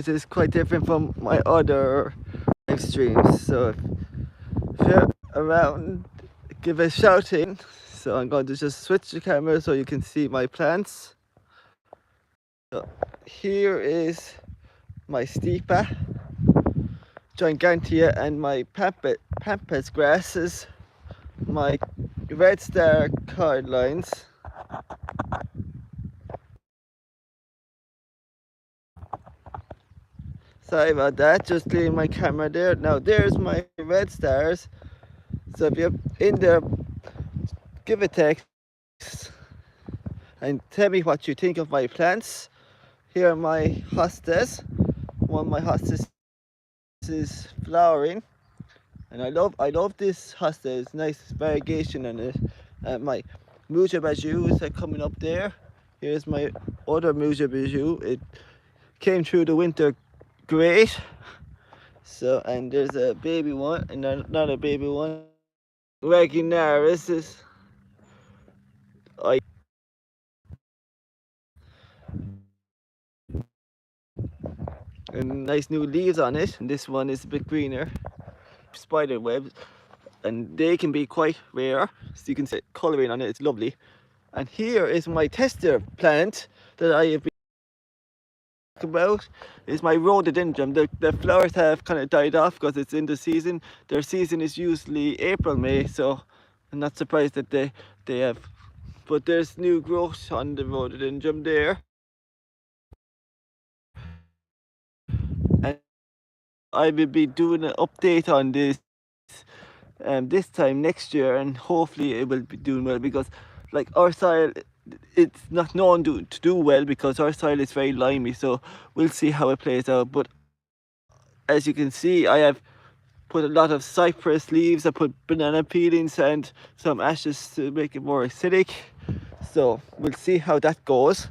is quite different from my other live streams. So if you're around, give a shout in. So I'm going to just switch the camera so you can see my plants. So here is my stipa, gigantea, and my pampas grasses, my red star cardlines, sorry about that, just leaving my camera there. Now there's my red stars. So if you're in there, give a text and tell me what you think of my plants. Here are my hostas. One of my hostas is flowering, and I love this hosta. It's nice variegation in it. My Muja Bajou is coming up there. Here's my other Muja Bajou. It came through the winter great. So, and there's a baby one and another baby one. Regularis is and nice new leaves on it. And this one is a bit greener. Spider webs, and they can be quite rare. So you can see colouring on it. It's lovely. And here is my tester plant that I have been talking about. Is my Rhododendron. The flowers have kind of died off because it's in the season. Their season is usually April, May. So I'm not surprised that they have. But there's new growth on the Rhododendron there. And I will be doing an update on this this time next year, and hopefully it will be doing well, because like our soil, it's not known to do well because our soil is very limey. So we'll see how it plays out. But as you can see, I have put a lot of cypress leaves. I put banana peelings and some ashes to make it more acidic. So we'll see how that goes.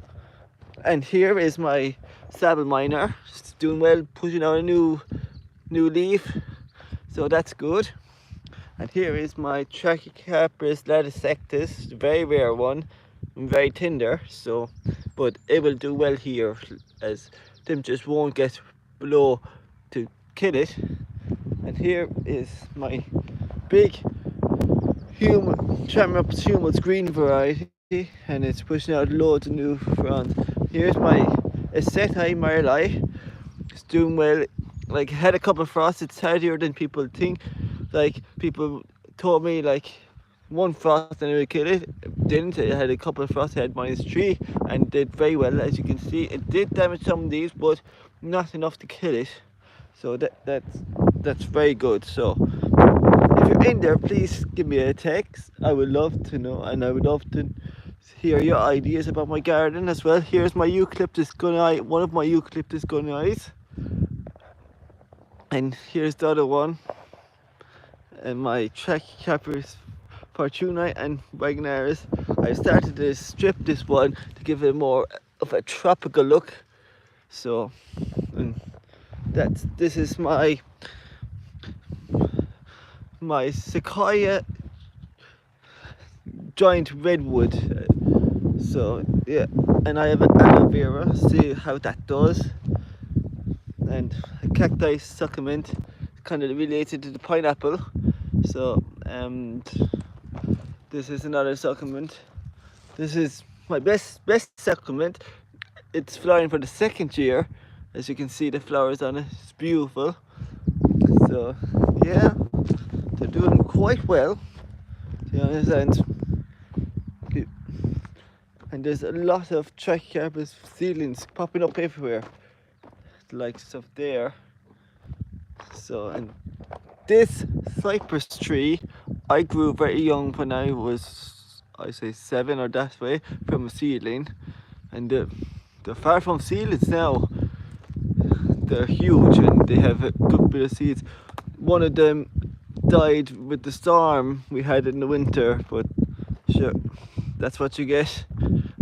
And here is my sabal minor. It's doing well, pushing out a new leaf. So that's good. And here is my Trachycarpus latisectus, very rare one, and very tender. So, but it will do well here, as temperatures won't get below to kill it. And here is my big Tremorps humus green variety, and it's pushing out loads of new fronds. Here's my Aceti Marli. It's doing well. Like, had a couple of frosts. It's hardier than people think. Like, people told me like one frost and it would kill it. It didn't. It had a couple of frosts. It had -3 and did very well. As you can see, it did damage some of these, but not enough to kill it. So that's very good. So if you're in there, please give me a text. I would love to know, and I would love to hear your ideas about my garden as well. Here's my Eucalyptus gunei, one of my Eucalyptus guneis, and here's the other one, and my Trachycarpus fortunei and Wagneris. I started to strip this one to give it more of a tropical look. So, and this is my Sequoia giant redwood. So yeah, and I have an aloe vera. See how that does. And a cacti succulent, kind of related to the pineapple. So, and this is another succulent. This is my best succulent. It's flowering for the 2nd year. As you can see, the flowers on it. It's beautiful. So yeah, they're doing quite well, to be honest. And there's a lot of Trachycarpus seedlings popping up everywhere, like stuff there. So, and this cypress tree I grew very young, when I was, I say 7 or that way, from a seedling. And they're far from seedlings now. They're huge and they have a good bit of seeds. One of them died with the storm we had in the winter, but sure, that's what you get.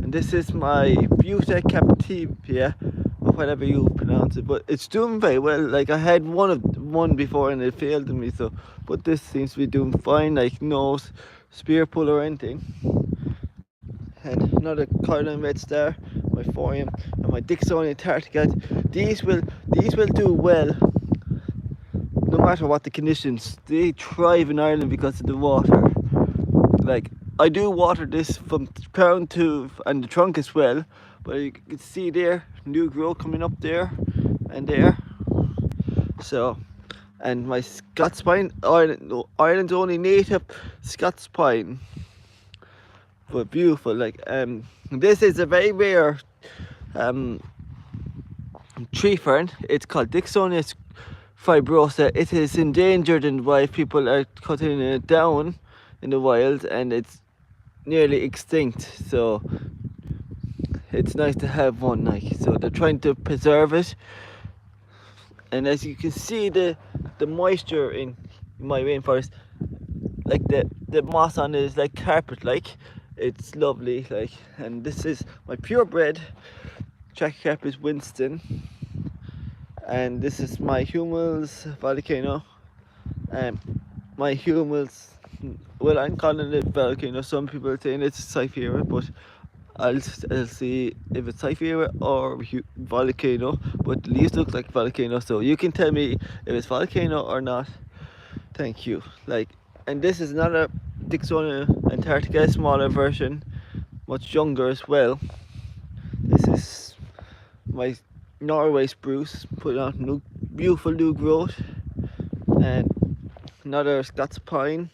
And this is my Buta captiva, or whatever you pronounce it, but it's doing very well. Like, I had one before and it failed me, so, but this seems to be doing fine, like no spear pull or anything. And another Carolina red star, my Phorium and my Dixonia Antarctica. These will do well no matter what the conditions. They thrive in Ireland because of the water. Like, I do water this from the crown to and the trunk as well, but you can see there new growth coming up there and there. So, and my Scots pine, Ireland's only native Scots pine, but beautiful. Like, this is a very rare tree fern. It's called Dixonia fibrosa. It is endangered in the wild. People are cutting it down in the wild, and it's nearly extinct. So it's nice to have one. Like, so they're trying to preserve it. And as you can see, the moisture in my rainforest, like the moss on it is like carpet, like it's lovely. Like, and this is my purebred Trachycarpus Winston, and this is my Hummels volcano. My Hummels, well, I'm calling it volcano. Some people are saying it's Cyphera, but I'll see if it's Cyphera or volcano. But the leaves look like volcano, so you can tell me if it's volcano or not. Thank you. Like, and this is another Dixonia Antarctica, smaller version, much younger as well. This is my Norway Spruce, put on new, beautiful new growth, and another Scots pine.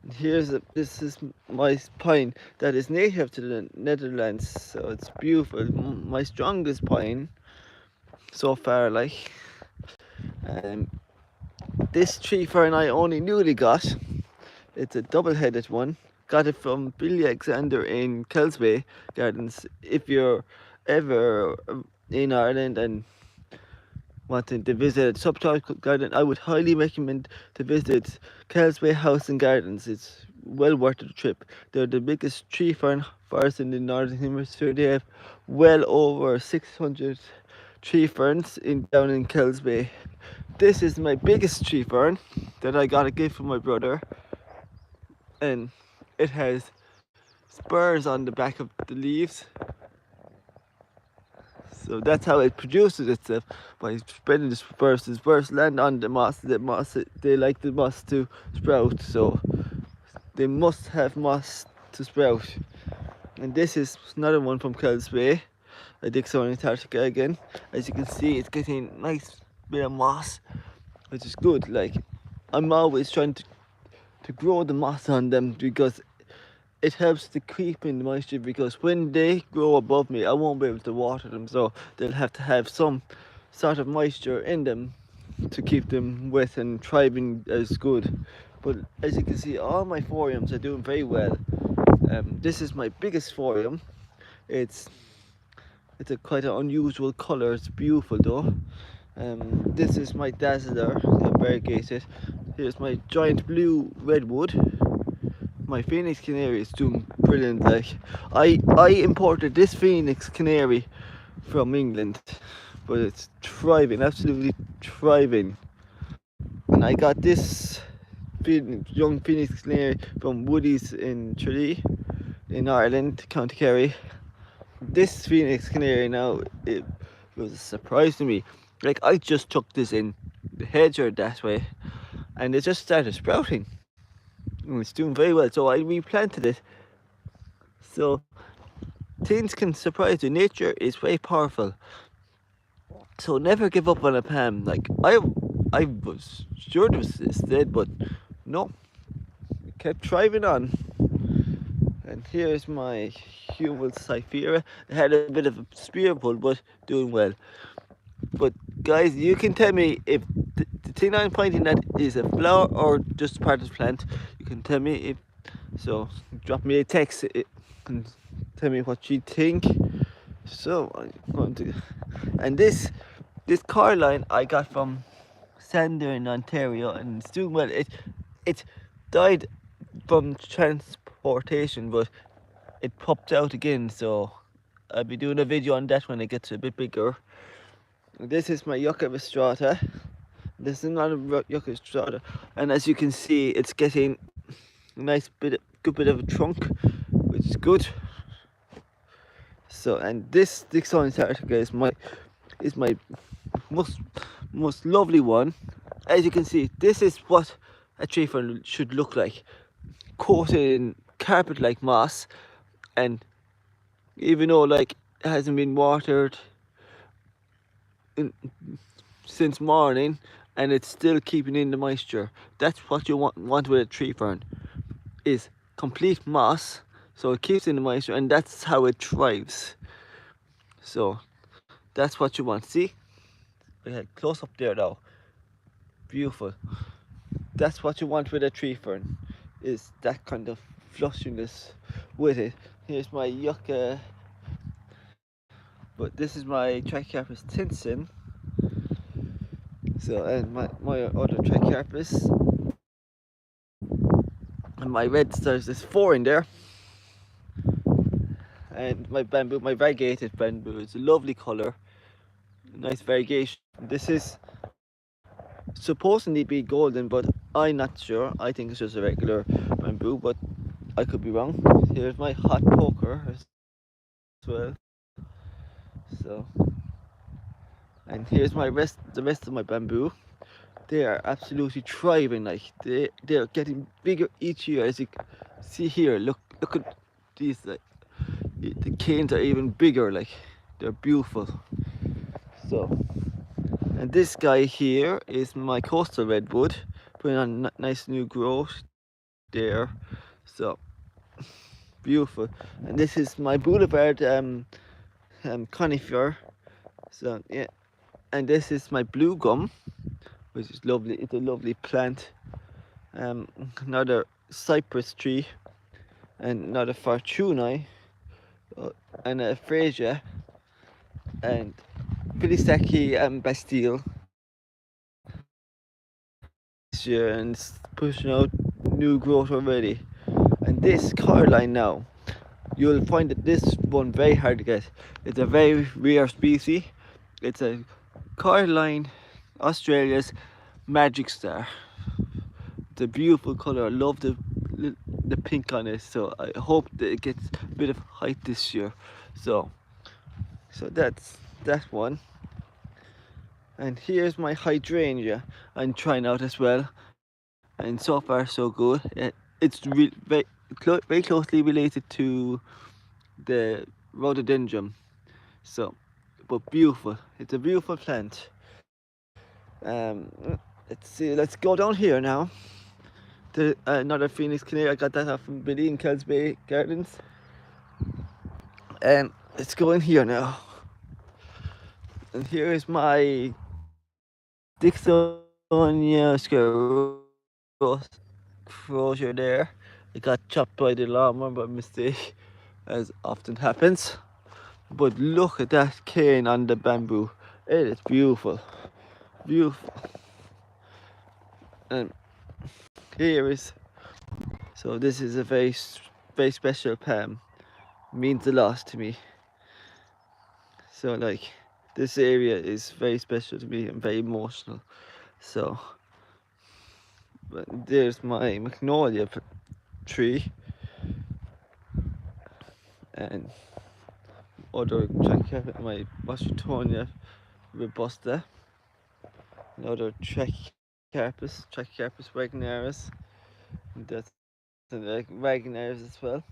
And this is my pine that is native to the Netherlands, so it's beautiful. My strongest pine so far, like. This tree fern I only newly got. It's a double-headed one. Got it from Billy Alexander in Kelsby Gardens. If you're ever in Ireland and wanting to visit a subtropical garden, I would highly recommend to visit Kelsby House and Gardens. It's well worth the trip. They're the biggest tree fern forest in the Northern Hemisphere. They have well over 600 tree ferns down in Kelsby. This is my biggest tree fern that I got a gift from my brother, and it has spurs on the back of the leaves. So that's how it produces itself, by spreading the spurs. The spurs land on the moss. They like the moss to sprout, so they must have moss to sprout. And this is another one from Kelsby, a Dixonia Antarctica again. As you can see, it's getting a nice bit of moss, which is good. Like, I'm always trying to grow the moss on them because it helps to keep in the moisture, because when they grow above me I won't be able to water them, so they'll have to have some sort of moisture in them to keep them wet and thriving as good. But as you can see, all my Phoriums are doing very well. This is my biggest Phorium. It's a quite an unusual colour. It's beautiful though. This is my Dazzler, the variegated. Here's my giant blue Redwood. My Phoenix Canary is doing brilliant. Like, I imported this Phoenix Canary from England, but it's thriving, absolutely thriving. And I got this young Phoenix Canary from Woody's in Tralee in Ireland, County Kerry. This Phoenix Canary now, it was a surprise to me. Like, I just took this in the hedge or that way, and it just started sprouting. And it's doing very well, so I replanted it. So things can surprise you. Nature is very powerful. So never give up on a palm. Like, I was sure it was dead, but no, it kept thriving on. And here's my Hummel Cyphera. It had a bit of a spear pull, but doing well. But guys, you can tell me if the thing I'm pointing at is a flower or just part of the plant. You can tell me if so. Drop me a text and tell me what you think. So I'm going to, and this Caroline I got from Sander in Ontario, and it's doing well. It died from transportation, but it popped out again. So I'll be doing a video on that when it gets a bit bigger. This is my Yucca Mistrata. This is not a Yucca Mistrata, and as you can see, it's getting a nice good bit of a trunk, which is good. So, and this Dixon Antarctica is my most most lovely one. As you can see, this is what a tree fern should look like, coated in carpet like moss, and even though like it hasn't been watered in, since morning, and it's still keeping in the moisture. That's what you want with a tree fern, is complete moss, so it keeps in the moisture, and that's how it thrives. So that's what you want. See, we had close up there now, beautiful. That's what you want with a tree fern, is that kind of flushiness with it. Here's my yucca, but this is my Tricarpus tinssin. So, and my other Tricarpus, and my red stars, there's 4 in there. And my bamboo, my variegated bamboo, is a lovely colour, nice variegation. This is supposedly be golden, but I'm not sure. I think it's just a regular bamboo, but I could be wrong. Here's my hot poker as well. So, and here's the rest of my bamboo. They are absolutely thriving. Like they're getting bigger each year. As you see here, look at these. Like the canes are even bigger. Like they're beautiful. So, and this guy here is my coastal redwood, putting on nice new growth there. So beautiful. And this is my boulevard conifer. So yeah, and this is my blue gum, which is lovely. It's a lovely plant. Another cypress tree, and another fortunae, uh, and a freesia, and Filisaki and Bastille. This year, and it's pushing out new growth already. And this Caroline now, you'll find that this one very hard to get. It's a very rare species. It's a Caroline, Australia's magic star. It's a beautiful colour. I love the pink on it. So I hope that it gets a bit of height this year. So that's that one. And here's my hydrangea I'm trying out as well. And so far so good. It's very closely related to the Rhododendron. So, but beautiful. It's a beautiful plant. Um, let's see. Let's go down here now. Another Phoenix Canary. I got that off from Billy in Kells Bay Gardens. And let's go in here now. And here is my Dixonia crosier there. It got chopped by the lawnmower by mistake, as often happens. But look at that cane on the bamboo. It is beautiful. Beautiful. And here is, so this is a very special palm. Means a lot to me. So like, this area is very special to me and very emotional. So, but there's my magnolia tree, and other my Washingtonia robusta, another Trachycarpus vaginaris, and that's the vaginaris as well.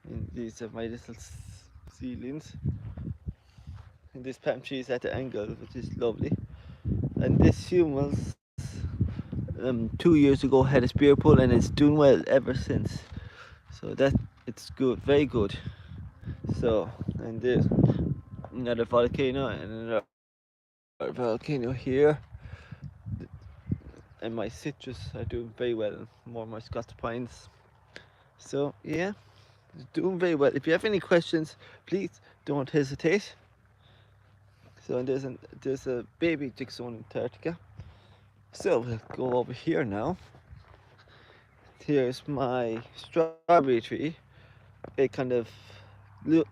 And these are my little seedlings. And this palm tree is at the angle, which is lovely. And this humus 2 years ago had a spear pull, and it's doing well ever since. So that it's good, very good. So, and there's another volcano and another volcano here. And my citrus are doing very well, more my Scots pines. So yeah, it's doing very well. If you have any questions, please don't hesitate. So, and there's a baby Dixon Antarctica. So we'll go over here now. Here's my strawberry tree. It kind of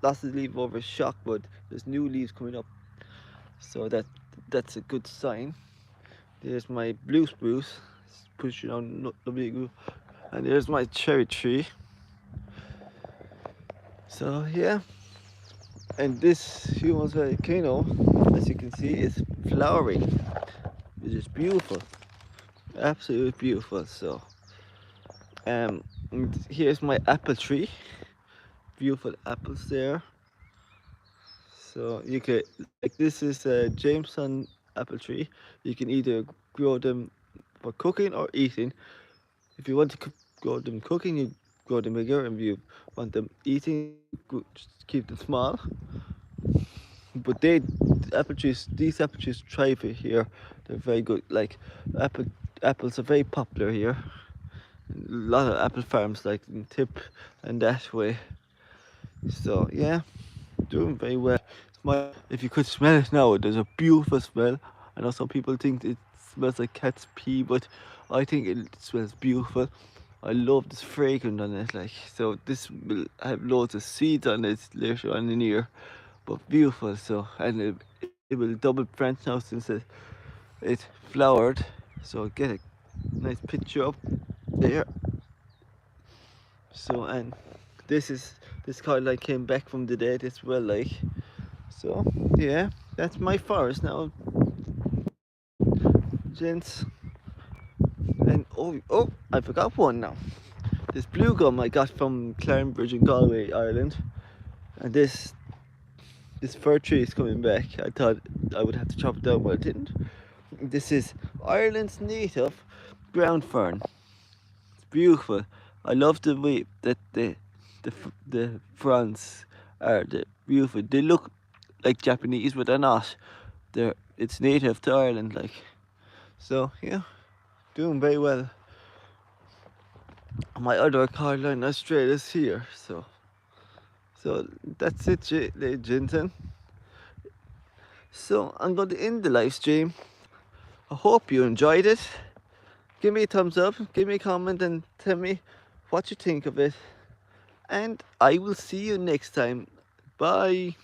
lost its leaf over shock, but there's new leaves coming up, so that's a good sign. There's my blue spruce, it's pushing on lovely good, and there's my cherry tree. So yeah, And this human volcano, as you can see, is flowering, which is beautiful, absolutely beautiful. So, and here's my apple tree, beautiful apples there. So you can, like, this is a Jameson apple tree. You can either grow them for cooking or eating. If you want to grow them cooking, you grow them bigger. If you want them eating, you just keep them small. But these apple trees thrive here. They're very good. Like, apple apples are very popular here. A lot of apple farms, like in Tip and that way. So yeah, doing very well. If you could smell it now, there's a beautiful smell. I know some people think it smells like cat's pee, but I think it smells beautiful. I love this fragrance on it, like, so this will have loads of seeds on it later on in the year, but beautiful. So, and it will double branch now since it flowered. So I'll get a nice picture up there. So, and this card like came back from the dead as well, like. So yeah, that's my forest now, gents. And oh, I forgot one now. This blue gum I got from Clarenbridge in Galway, Ireland, and this fir tree is coming back. I thought I would have to chop it down, but I didn't. This is Ireland's native ground fern. It's beautiful. I love the way that the fronds are. They're beautiful. They look like Japanese, but they're not. It's native to Ireland, like. So yeah, doing very well. My other car line Australia's here, so that's it, ladies and gentlemen. So I'm going to end the live stream. I hope you enjoyed it. Give me a thumbs up, give me a comment, and tell me what you think of it. And I will see you next time. Bye.